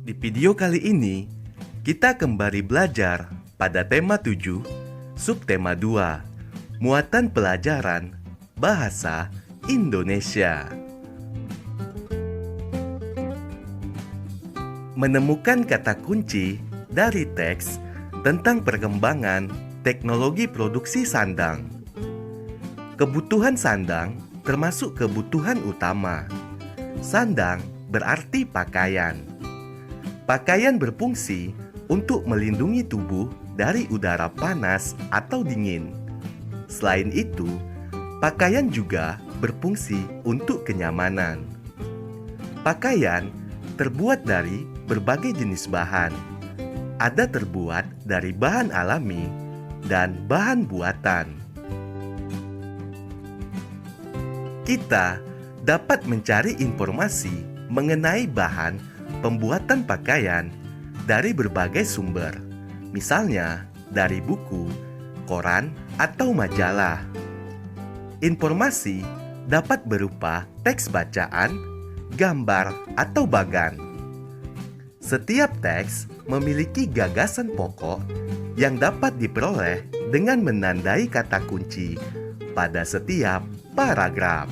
Di video kali ini, kita kembali belajar pada tema 7, subtema 2, muatan pelajaran Bahasa Indonesia. Menemukan kata kunci dari teks tentang perkembangan teknologi produksi sandang. Kebutuhan sandang termasuk kebutuhan utama. Sandang berarti pakaian. Pakaian berfungsi untuk melindungi tubuh dari udara panas atau dingin. Selain itu, pakaian juga berfungsi untuk kenyamanan. Pakaian terbuat dari berbagai jenis bahan. Ada terbuat dari bahan alami dan bahan buatan. Kita dapat mencari informasi mengenai bahan pembuatan pakaian dari berbagai sumber, misalnya dari buku, koran, atau majalah. Informasi dapat berupa teks bacaan, gambar, atau bagan. Setiap teks memiliki gagasan pokok yang dapat diperoleh dengan menandai kata kunci pada setiap paragraf.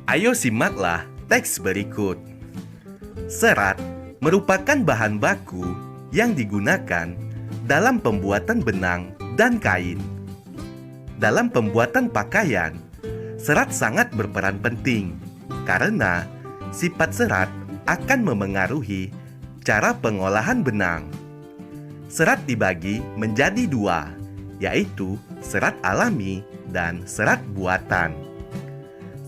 Ayo simaklah teks berikut. Serat merupakan bahan baku yang digunakan dalam pembuatan benang dan kain. Dalam pembuatan pakaian, serat sangat berperan penting karena sifat serat akan memengaruhi cara pengolahan benang. Serat dibagi menjadi dua, yaitu serat alami dan serat buatan.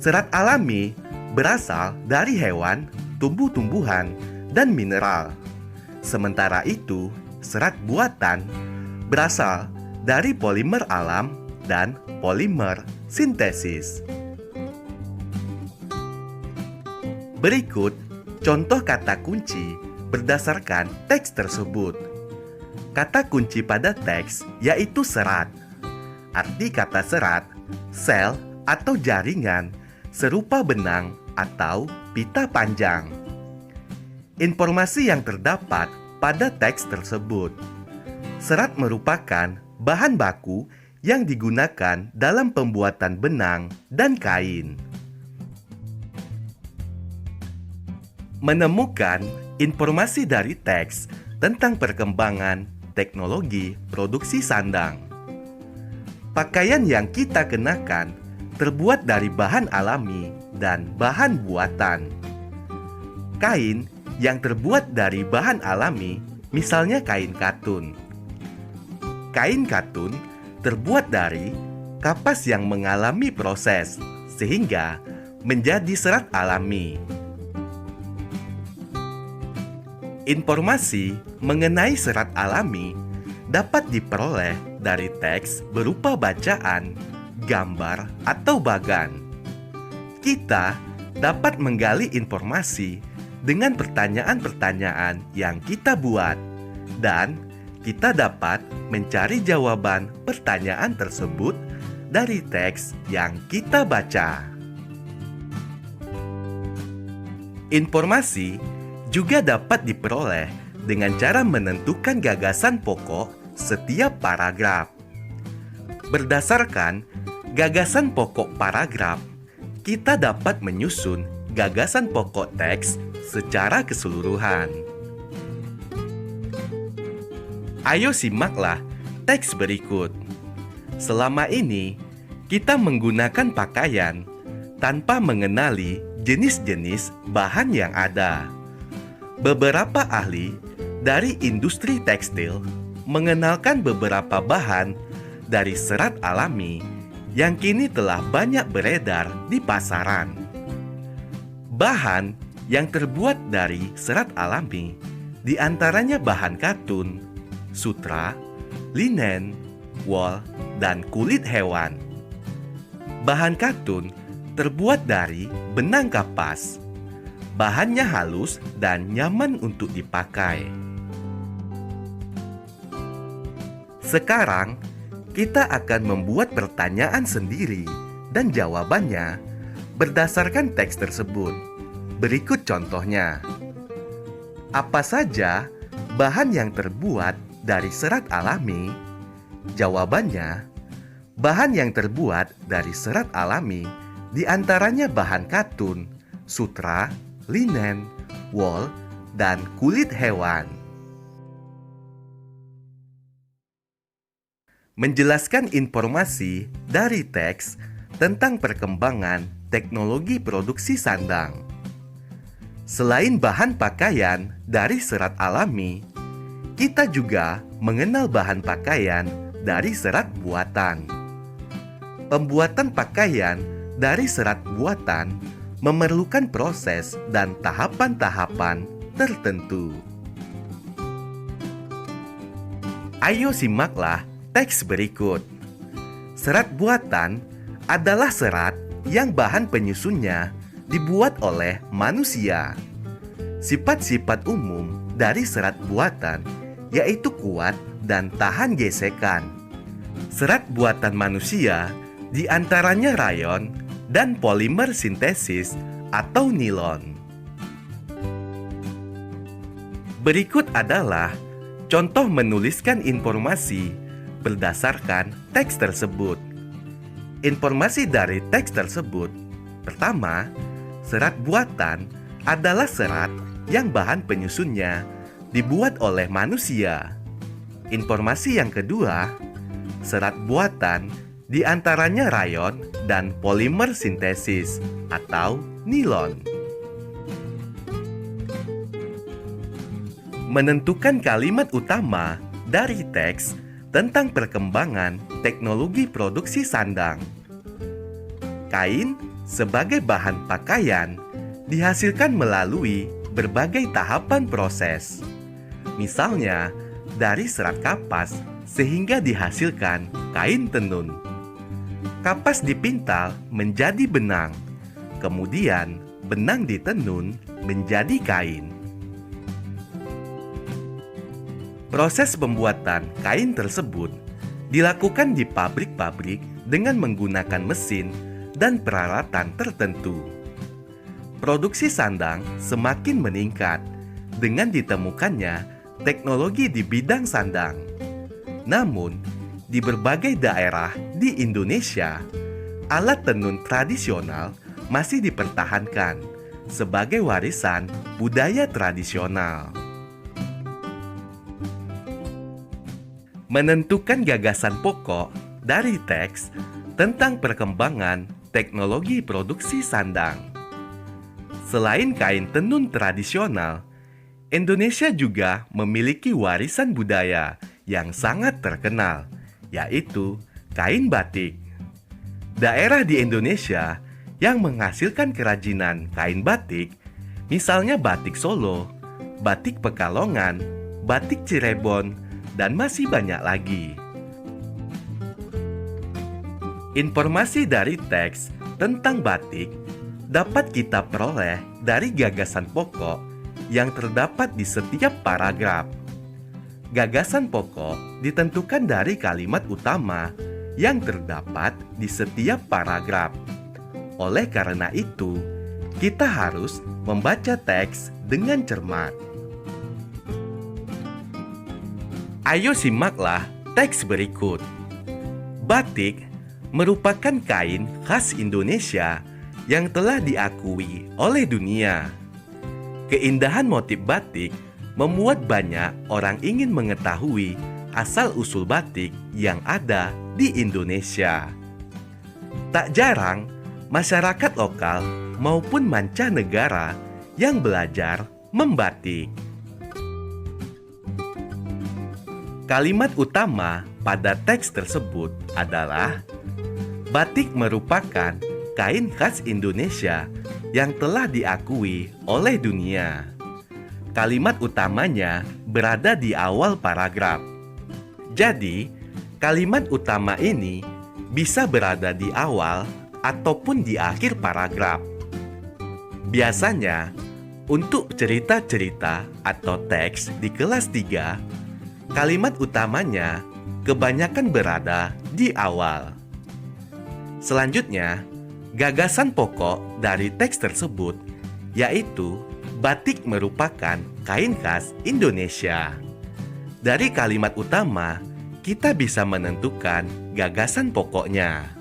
Serat alami berasal dari hewan, tumbuh-tumbuhan, dan mineral. Sementara itu, serat buatan berasal dari polimer alam dan polimer sintesis. Berikut contoh kata kunci berdasarkan teks tersebut. Kata kunci pada teks yaitu serat. Arti kata serat, sel atau jaringan serupa benang atau pita panjang. Informasi yang terdapat pada teks tersebut. Serat merupakan bahan baku yang digunakan dalam pembuatan benang dan kain. Menemukan informasi dari teks tentang perkembangan teknologi produksi sandang. Pakaian yang kita kenakan terbuat dari bahan alami dan bahan buatan. Kain yang terbuat dari bahan alami, misalnya kain katun. Kain katun terbuat dari kapas yang mengalami proses sehingga menjadi serat alami. Informasi mengenai serat alami dapat diperoleh dari teks berupa bacaan, gambar, atau bagan. Kita dapat menggali informasi dengan pertanyaan-pertanyaan yang kita buat, dan kita dapat mencari jawaban pertanyaan tersebut dari teks yang kita baca. Informasi juga dapat diperoleh dengan cara menentukan gagasan pokok setiap paragraf. Berdasarkan gagasan pokok paragraf, kita dapat menyusun gagasan pokok teks secara keseluruhan. Ayo simaklah teks berikut. Selama ini, kita menggunakan pakaian tanpa mengenali jenis-jenis bahan yang ada. Beberapa ahli dari industri tekstil mengenalkan beberapa bahan dari serat alami yang kini telah banyak beredar di pasaran. Bahan yang terbuat dari serat alami diantaranya bahan katun, sutra, linen, wol, dan kulit hewan. Bahan katun terbuat dari benang kapas. Bahannya halus dan nyaman untuk dipakai. Sekarang, kita akan membuat pertanyaan sendiri dan jawabannya berdasarkan teks tersebut. Berikut contohnya. Apa saja bahan yang terbuat dari serat alami? Jawabannya, bahan yang terbuat dari serat alami diantaranya bahan katun, sutra, linen, wol, dan kulit hewan. Menjelaskan informasi dari teks tentang perkembangan teknologi produksi sandang. Selain bahan pakaian dari serat alami, kita juga mengenal bahan pakaian dari serat buatan. Pembuatan pakaian dari serat buatan memerlukan proses dan tahapan-tahapan tertentu. Ayo simaklah teks berikut. Serat buatan adalah serat yang bahan penyusunnya dibuat oleh manusia. Sifat-sifat umum dari serat buatan yaitu kuat dan tahan gesekan. Serat buatan manusia diantaranya rayon dan polimer sintesis atau nilon. Berikut adalah contoh menuliskan informasi berdasarkan teks tersebut. Informasi dari teks tersebut: pertama, serat buatan adalah serat yang bahan penyusunnya dibuat oleh manusia. Informasi yang kedua, serat buatan diantaranya rayon dan polimer sintesis atau nilon. Menentukan kalimat utama dari teks tentang perkembangan teknologi produksi sandang. Kain sebagai bahan pakaian dihasilkan melalui berbagai tahapan proses. Misalnya, dari serat kapas sehingga dihasilkan kain tenun. Kapas dipintal menjadi benang, kemudian benang ditenun menjadi kain. Proses pembuatan kain tersebut dilakukan di pabrik-pabrik dengan menggunakan mesin dan peralatan tertentu. Produksi sandang semakin meningkat dengan ditemukannya teknologi di bidang sandang. Namun, di berbagai daerah di Indonesia, alat tenun tradisional masih dipertahankan sebagai warisan budaya tradisional. Menentukan gagasan pokok dari teks tentang perkembangan teknologi produksi sandang. Selain kain tenun tradisional, Indonesia juga memiliki warisan budaya yang sangat terkenal, yaitu kain batik. Daerah di Indonesia yang menghasilkan kerajinan kain batik, misalnya batik Solo, batik Pekalongan, batik Cirebon, dan masih banyak lagi. Informasi dari teks tentang batik dapat kita peroleh dari gagasan pokok yang terdapat di setiap paragraf. Gagasan pokok ditentukan dari kalimat utama yang terdapat di setiap paragraf. Oleh karena itu, kita harus membaca teks dengan cermat. Ayo simaklah teks berikut. Batik merupakan kain khas Indonesia yang telah diakui oleh dunia. Keindahan motif batik membuat banyak orang ingin mengetahui asal-usul batik yang ada di Indonesia. Tak jarang, masyarakat lokal maupun mancanegara yang belajar membatik. Kalimat utama pada teks tersebut adalah: batik merupakan kain khas Indonesia yang telah diakui oleh dunia. Kalimat utamanya berada di awal paragraf. Jadi, kalimat utama ini bisa berada di awal ataupun di akhir paragraf. Biasanya, untuk cerita-cerita atau teks di kelas 3, kalimat utamanya kebanyakan berada di awal. Selanjutnya, gagasan pokok dari teks tersebut yaitu batik merupakan kain khas Indonesia. Dari kalimat utama, kita bisa menentukan gagasan pokoknya.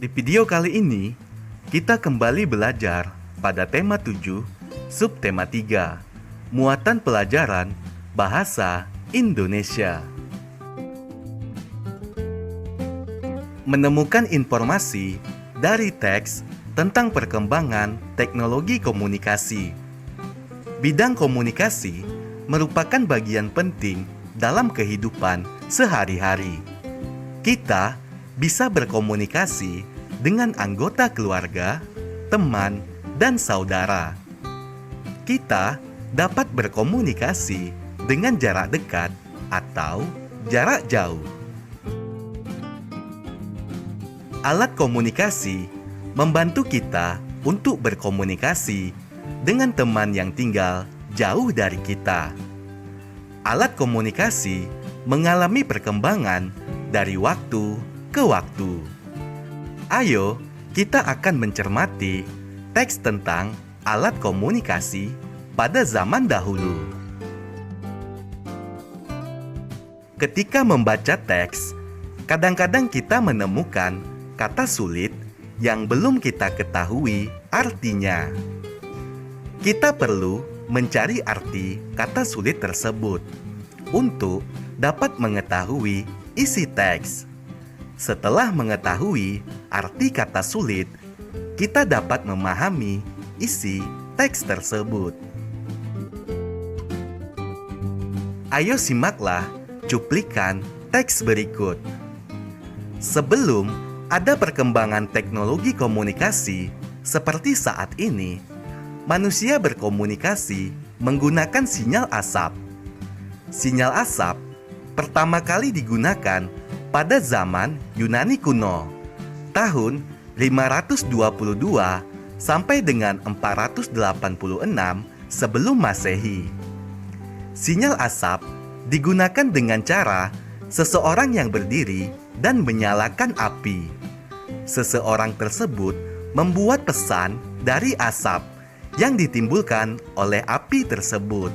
Di video kali ini, kita kembali belajar pada tema 7, subtema 3, muatan pelajaran bahasa Indonesia. Menemukan informasi dari teks tentang perkembangan teknologi komunikasi. Bidang komunikasi merupakan bagian penting dalam kehidupan sehari-hari. Kita bisa berkomunikasi dengan anggota keluarga, teman, dan saudara. Kita dapat berkomunikasi dengan jarak dekat atau jarak jauh. Alat komunikasi membantu kita untuk berkomunikasi dengan teman yang tinggal jauh dari kita. Alat komunikasi mengalami perkembangan dari waktu ke waktu. Ayo, kita akan mencermati teks tentang alat komunikasi pada zaman dahulu. Ketika membaca teks, kadang-kadang kita menemukan kata sulit yang belum kita ketahui artinya. Kita perlu mencari arti kata sulit tersebut untuk dapat mengetahui isi teks. Setelah mengetahui arti kata sulit, kita dapat memahami isi teks tersebut. Ayo simaklah cuplikan teks berikut. Sebelum ada perkembangan teknologi komunikasi seperti saat ini, manusia berkomunikasi menggunakan sinyal asap. Sinyal asap pertama kali digunakan pada zaman Yunani kuno, tahun 522 sampai dengan 486 sebelum Masehi. Sinyal asap digunakan dengan cara seseorang yang berdiri dan menyalakan api. Seseorang tersebut membuat pesan dari asap yang ditimbulkan oleh api tersebut.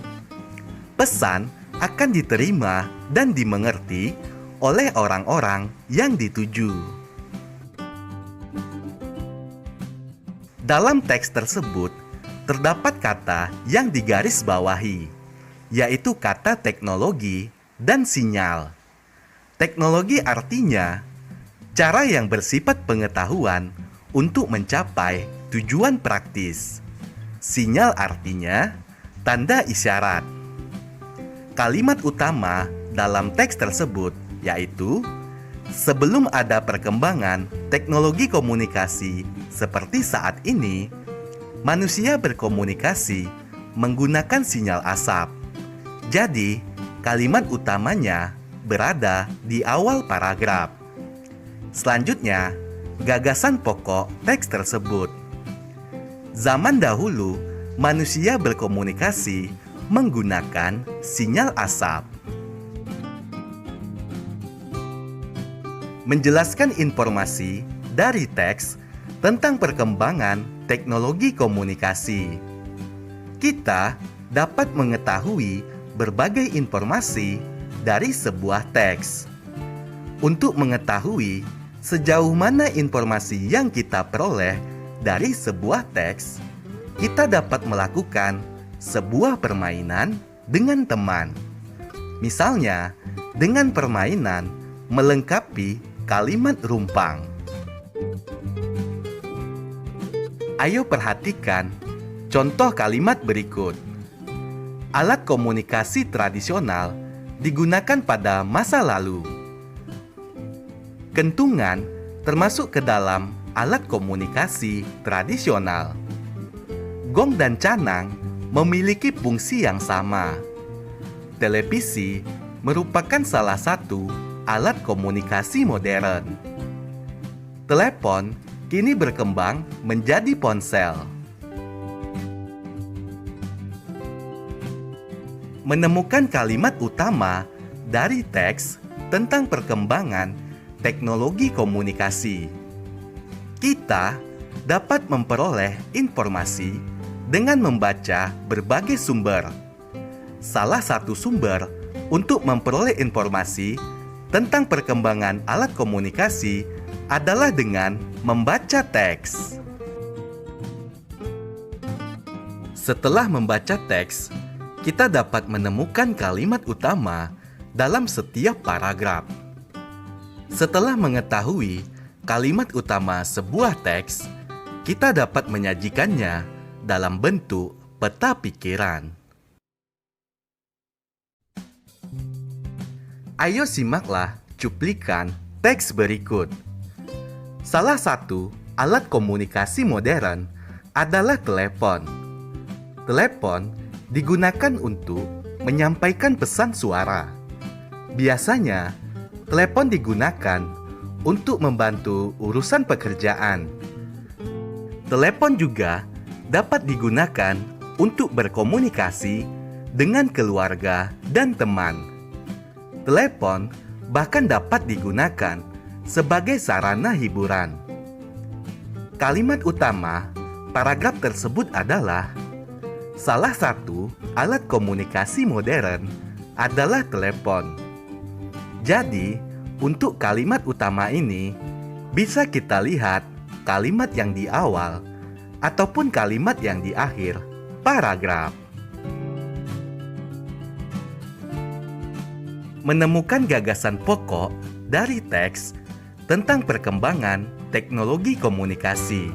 Pesan akan diterima dan dimengerti oleh orang-orang yang dituju. Dalam teks tersebut, terdapat kata yang digarisbawahi, yaitu kata teknologi dan sinyal. Teknologi artinya cara yang bersifat pengetahuan untuk mencapai tujuan praktis. Sinyal artinya tanda isyarat. Kalimat utama dalam teks tersebut yaitu, sebelum ada perkembangan teknologi komunikasi seperti saat ini, manusia berkomunikasi menggunakan sinyal asap. Jadi, kalimat utamanya berada di awal paragraf. Selanjutnya, gagasan pokok teks tersebut. Zaman dahulu, manusia berkomunikasi menggunakan sinyal asap. Menjelaskan informasi dari teks tentang perkembangan teknologi komunikasi. Kita dapat mengetahui berbagai informasi dari sebuah teks. Untuk mengetahui sejauh mana informasi yang kita peroleh dari sebuah teks, kita dapat melakukan sebuah permainan dengan teman. Misalnya, dengan permainan melengkapi kalimat rumpang. Ayo perhatikan contoh kalimat berikut. Alat komunikasi tradisional digunakan pada masa lalu. Kentungan termasuk ke dalam alat komunikasi tradisional. Gong dan canang memiliki fungsi yang sama. Televisi merupakan salah satu alat komunikasi modern. Telepon kini berkembang menjadi ponsel. menemukan kalimat utama dari teks tentang perkembangan teknologi komunikasi. Kita dapat memperoleh informasi dengan membaca berbagai sumber. Salah satu sumber untuk memperoleh informasi tentang perkembangan alat komunikasi adalah dengan membaca teks. Setelah membaca teks, kita dapat menemukan kalimat utama dalam setiap paragraf. Setelah mengetahui kalimat utama sebuah teks, kita dapat menyajikannya dalam bentuk peta pikiran. Ayo simaklah cuplikan teks berikut. Salah satu alat komunikasi modern adalah telepon. Telepon digunakan untuk menyampaikan pesan suara. Biasanya, telepon digunakan untuk membantu urusan pekerjaan. Telepon juga dapat digunakan untuk berkomunikasi dengan keluarga dan teman. Telepon bahkan dapat digunakan sebagai sarana hiburan. Kalimat utama paragraf tersebut adalah salah satu alat komunikasi modern adalah telepon. Jadi, untuk kalimat utama ini bisa kita lihat kalimat yang di awal ataupun kalimat yang di akhir paragraf. Menemukan gagasan pokok dari teks tentang perkembangan teknologi komunikasi.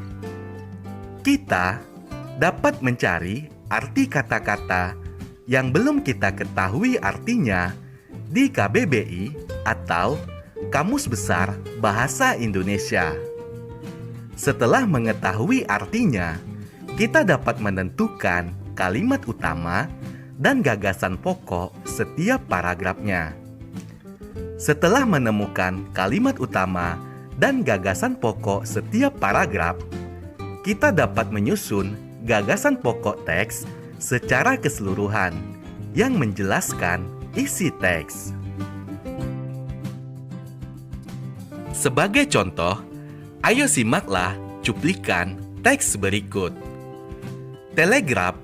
Kita dapat mencari arti kata-kata yang belum kita ketahui artinya di KBBI atau Kamus Besar Bahasa Indonesia. Setelah mengetahui artinya, kita dapat menentukan kalimat utama dan gagasan pokok setiap paragrafnya. Setelah menemukan kalimat utama dan gagasan pokok setiap paragraf, kita dapat menyusun gagasan pokok teks secara keseluruhan yang menjelaskan isi teks. Sebagai contoh, ayo simaklah cuplikan teks berikut. Telegraf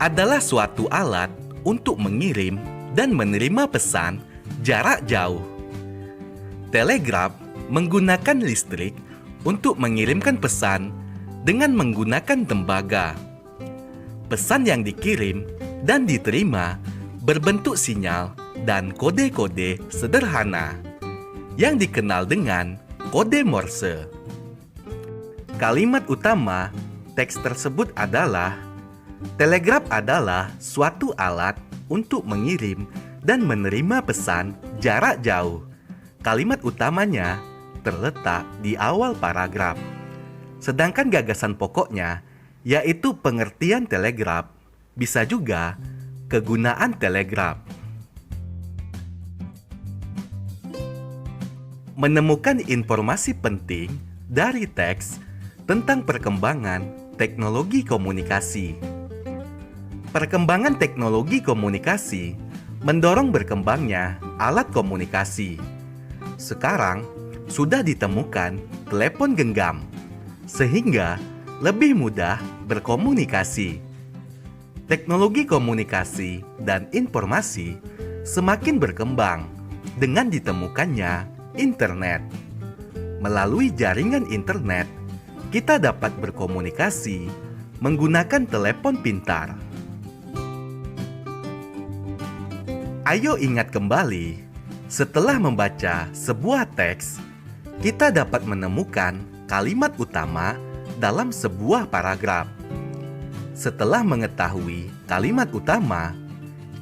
adalah suatu alat untuk mengirim dan menerima pesan jarak jauh. Telegraf menggunakan listrik untuk mengirimkan pesan dengan menggunakan tembaga. Pesan yang dikirim dan diterima berbentuk sinyal dan kode-kode sederhana yang dikenal dengan kode Morse. Kalimat utama teks tersebut adalah telegraf adalah suatu alat untuk mengirim dan menerima pesan jarak jauh. Kalimat utamanya terletak di awal paragraf. Sedangkan gagasan pokoknya yaitu pengertian telegraf, bisa juga kegunaan telegraf. Menemukan informasi penting dari teks tentang perkembangan teknologi komunikasi. Perkembangan teknologi komunikasi mendorong berkembangnya alat komunikasi. Sekarang sudah ditemukan telepon genggam, sehingga lebih mudah berkomunikasi. Teknologi komunikasi dan informasi semakin berkembang dengan ditemukannya internet. Melalui jaringan internet, kita dapat berkomunikasi menggunakan telepon pintar. Ayo ingat kembali, setelah membaca sebuah teks, kita dapat menemukan kalimat utama dalam sebuah paragraf. Setelah mengetahui kalimat utama,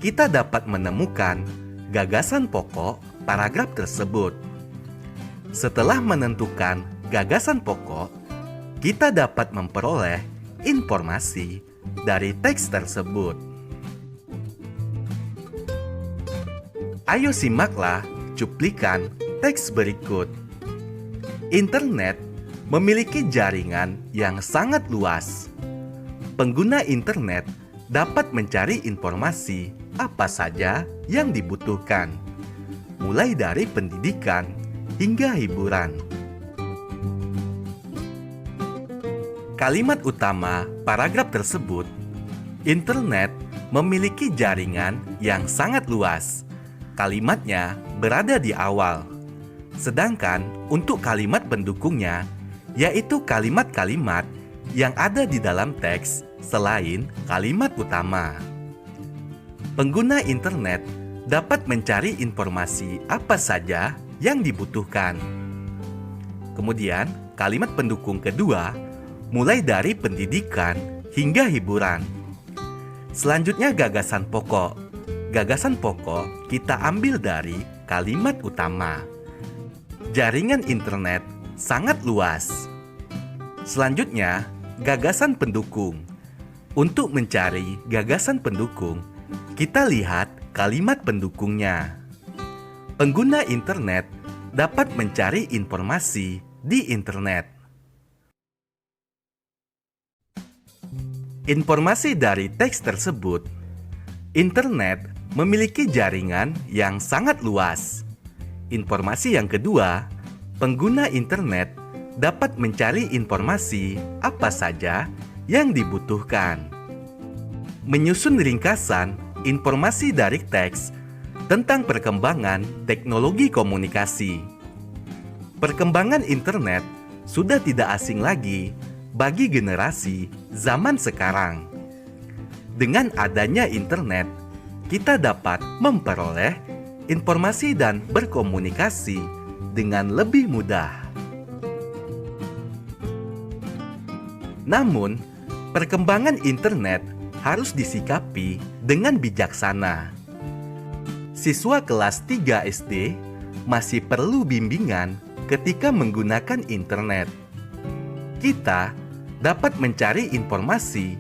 kita dapat menemukan gagasan pokok paragraf tersebut. Setelah menentukan gagasan pokok, kita dapat memperoleh informasi dari teks tersebut. Ayo simaklah cuplikan teks berikut. Internet memiliki jaringan yang sangat luas. Pengguna internet dapat mencari informasi apa saja yang dibutuhkan, mulai dari pendidikan hingga hiburan. Kalimat utama paragraf tersebut, internet memiliki jaringan yang sangat luas. Kalimatnya berada di awal. Sedangkan untuk kalimat pendukungnya, yaitu kalimat-kalimat yang ada di dalam teks selain kalimat utama. Pengguna internet dapat mencari informasi apa saja yang dibutuhkan. Kemudian, kalimat pendukung kedua mulai dari pendidikan hingga hiburan. Selanjutnya gagasan pokok. Gagasan pokok kita ambil dari kalimat utama. Jaringan internet sangat luas. Selanjutnya, gagasan pendukung. Untuk mencari gagasan pendukung, kita lihat kalimat pendukungnya. Pengguna internet dapat mencari informasi di internet. Informasi dari teks tersebut, internet memiliki jaringan yang sangat luas. Informasi yang kedua, pengguna internet dapat mencari informasi apa saja yang dibutuhkan. Menyusun ringkasan informasi dari teks tentang perkembangan teknologi komunikasi. Perkembangan internet sudah tidak asing lagi bagi generasi zaman sekarang. Dengan adanya internet, kita dapat memperoleh informasi dan berkomunikasi dengan lebih mudah. Namun, perkembangan internet harus disikapi dengan bijaksana. Siswa kelas 3 SD masih perlu bimbingan ketika menggunakan internet. Kita dapat mencari informasi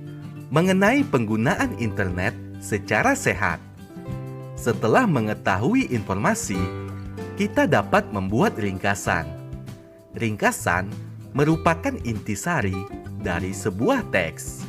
mengenai penggunaan internet secara sehat. Setelah mengetahui informasi, kita dapat membuat ringkasan. Ringkasan merupakan intisari dari sebuah teks.